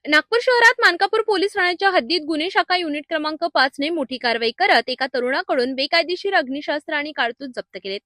नागपूर शहरात मानकापूर पोलीस ठाण्याच्या हद्दीत गुन्हे शाखा युनिट क्रमांक 5 ने मोठी कारवाई करत एका तरुणाकडून बेकायदेशीर अग्निशस्त्र आणि कारतूस जप्त केलेत।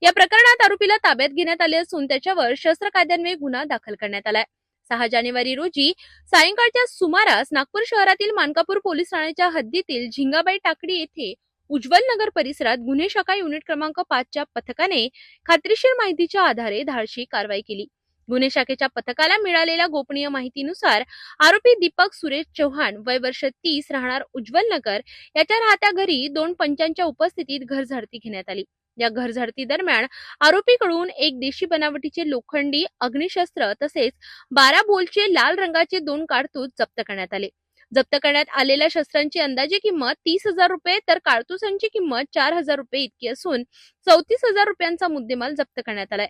या प्रकरणात आरोपीला ताब्यात घेण्यात आले असून त्याच्यावर शस्त्र कायद्यान्वये गुन्हा दाखल करण्यात आलाय। 6 जानेवारी रोजी सायंकाळच्या सुमारास नागपूर शहरातील मानकापूर पोलीस ठाण्याच्या हद्दीतील झिंगाबाई टाकडी येथे उज्ज्वल नगर परिसरात गुन्हे शाखा युनिट क्रमांक 5 च्या पथकाने खात्रीशीर माहितीच्या आधारे धाडसी कारवाई केली। गुन्हे शाखेच्या पथकाला मिळालेल्या गोपनीय माहितीनुसार आरोपी दीपक सुरेश चव्हाण वय वर्ष 30 राहणार उज्ज्वल नगर याच्या राहत्या घरी 2 पंचांच्या उपस्थितीत घर झडती घेण्यात आली। या घर झडती दरम्यान आरोपीकडून एक देशी बनावटीचे लोखंडी अग्निशस्त्र तसेच 12 बोलचे लाल रंगाचे 2 कारतूस जप्त करण्यात आले। जप्त करण्यात आलेल्या शस्त्रांची अंदाजे किंमत 30,000 रुपये तर कारतुसांची किंमत 4,000 रुपये इतकी असून 34,000 रुपयांचा मुद्देमाल जप्त करण्यात आलाय।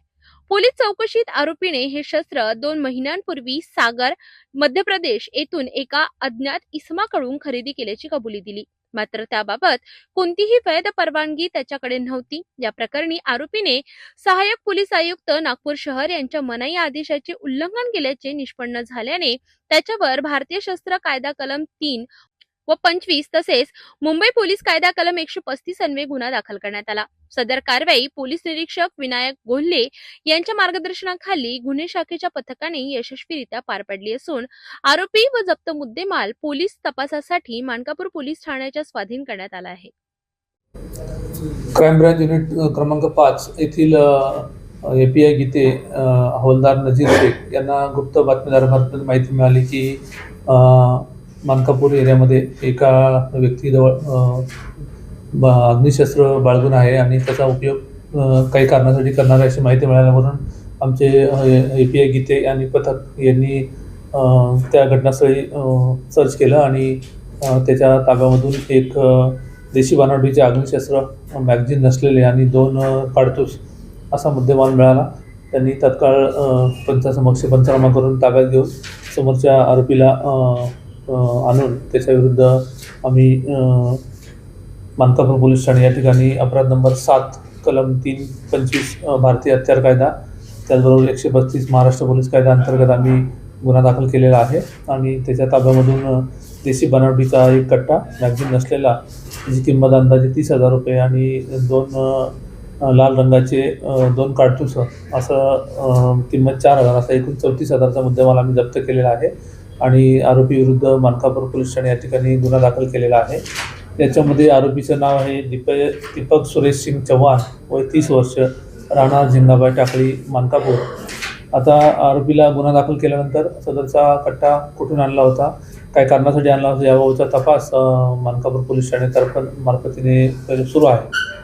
पोलीस चौकशीत आरोपीने हे शस्त्र 2 महिन्यांपूर्वी सागर मध्य प्रदेश येथून एका अज्ञात इसमाकडून खरेदी केल्याची कबुली दिली, मात्र त्याबाबत कोणतीही वैध परवानगी त्याच्याकडे नव्हती। या प्रकरणी आरोपीने सहाय्यक पोलीस आयुक्त नागपूर शहर यांच्या मनाई आदेशाचे उल्लंघन केल्याचे निष्पन्न झाल्याने त्याच्यावर भारतीय शस्त्र कायदा कलम 3 व 25 तसेच मुंबई पोलीस कायदा कलम 135 अन्वये गुन्हा दाखल करण्यात आला। सदर कारवाई पोलीस निरीक्षक विनायक गोल्हे यांच्या मार्गदर्शनाखाली गुन्हे शाखेच्या पथकाने यशस्वीरित्या पार पडली असून आरोपी व जप्त मुद्देमाल पोलीस तपासासाठी मानकापूर पोलीस ठाण्याच्या स्वाधीन करण्यात आला आहे। क्राइम ब्रांच युनिट क्रमांक 5 येथील एपीआय गीते हवालदार नजीर शेख यांना गुप्त बातमीदारामार्फत माहिती मिळाली की मानकापूर एरियामध्ये एका व्यक्तीजवळ अग्निशस्त्र बाळगून आहे आणि त्याचा उपयोग काही कारणासाठी करणार आहे अशी माहिती मिळाल्यावरून आमचे एपीआय गीते आणि पथक यांनी त्या घटनास्थळी सर्च केलं आणि त्याच्या ताब्यामधून एक देशी बनावटीचे अग्निशस्त्र मॅगझिन नसलेले आणि 2 कारतूस असा मुद्देमाल मिळाला। त्यांनी तत्काळ पंचासमक्ष पंचनामा करून ताब्यात घेऊन समोरच्या आरोपीला आणून त्याच्याविरुद्ध आम्ही मानकापूर पोलीस ठाणे या ठिकाणी अपराध नंबर 7 कलम 325 भारतीय हत्यार कायदा त्याचबरोबर 132 महाराष्ट्र पोलीस कायदा अंतर्गत आम्ही गुन्हा दाखल केलेला आहे आणि त्याच्या ताब्यामधून देशी बनावटीचा एक कट्टा मॅगझिन नसलेला त्याची किंमत अंदाजे 30,000 रुपये आणि 2 लाल रंगाचे 2 कारतूस असं किंमत 4,000 असा एकूण 34,000चा मुद्देमाल आम्ही जप्त केलेला आहे आणि आरोपी विरुद्ध मानकापूर पोलीस ठाणे या ठिकाणी गुन्हा दाखल केलेला आहे। याच्यामध्ये आरोपीचं नाव आहे दीपक सुरेश सिंग चव्हाण वय 30 वर्ष राहणार झिंगाबाई टाकळी मानकापूर। आता आरोपीला गुन्हा दाखल केल्यानंतर सदरचा कट्टा कुठून आणला होता, काय कारणासाठी आणला होता याबाबतचा तपास मानकापूर पोलीस ठाणे मार्फतीने सुरू आहे।